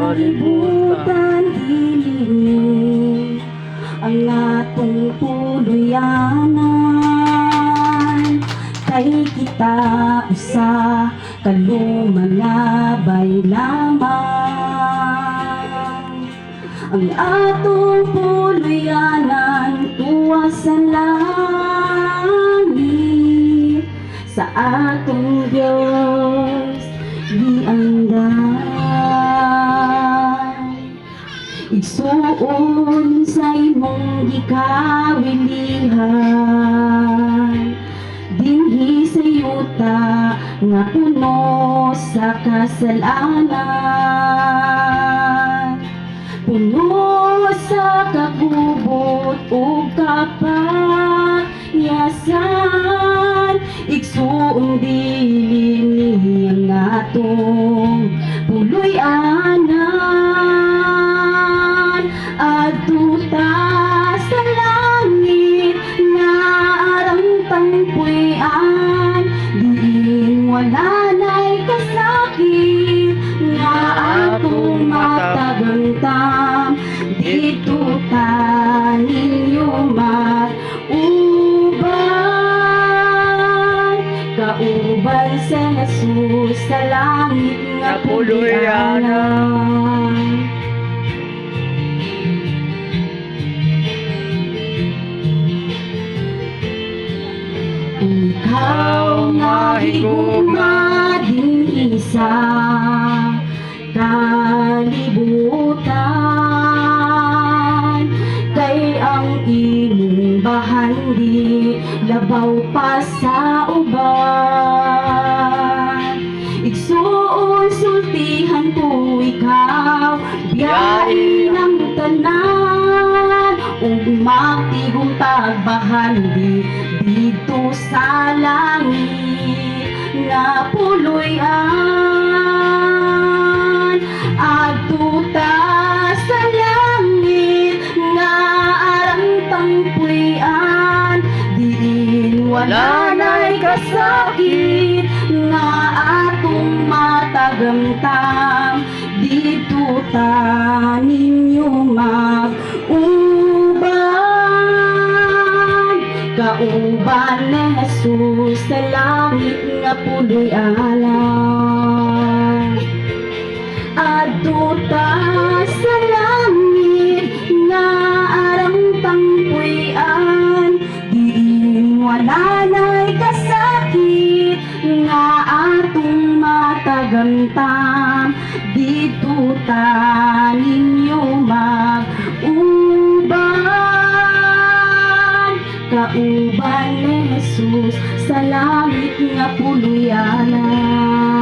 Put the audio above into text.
kalibutan dilim ang atong tuluyanan, kay kita usa kalumangabay lamang. Ang atong tuluyanan tuwa sa langit, sa atong Diyos giangdan. Igsuon sa imong gikawilihan, dinhi sa yuta nga puno sa kasalanan, puno sa kagubot ug kapayasan. Igsuong dili ang atong puloy-anan, adto ta sa langit nga arang tangpuy-an, diin wala na'y kasakit nga atong matagamtam. Dito ta ninyo mag-uban, kauban sa Jesus sa langit nga puloy-anan. Ikaw nga higugma dinhi sa kalibutan, kay ang imong bahandi labaw pa sa uban. Igsuon sultihan ko ikaw, biyain ang tanan, ug magtigong pagbahandi dito sa langit nga puloy-an. Adto ta sa langit nga arang tangpuy-an, diin wala na'y kasakit nga atong matagamtam. Dito ta ninyo mag-uban, kauban ni Jesus sa langit nga puloy-anan. Adto ta sa langit nga arang tangpuy-an, diin wala na'y kasakit nga atong matagamtam. Dito ta ninyo mag-uban, kauban ni Jesus sa langit nga puloy-anan.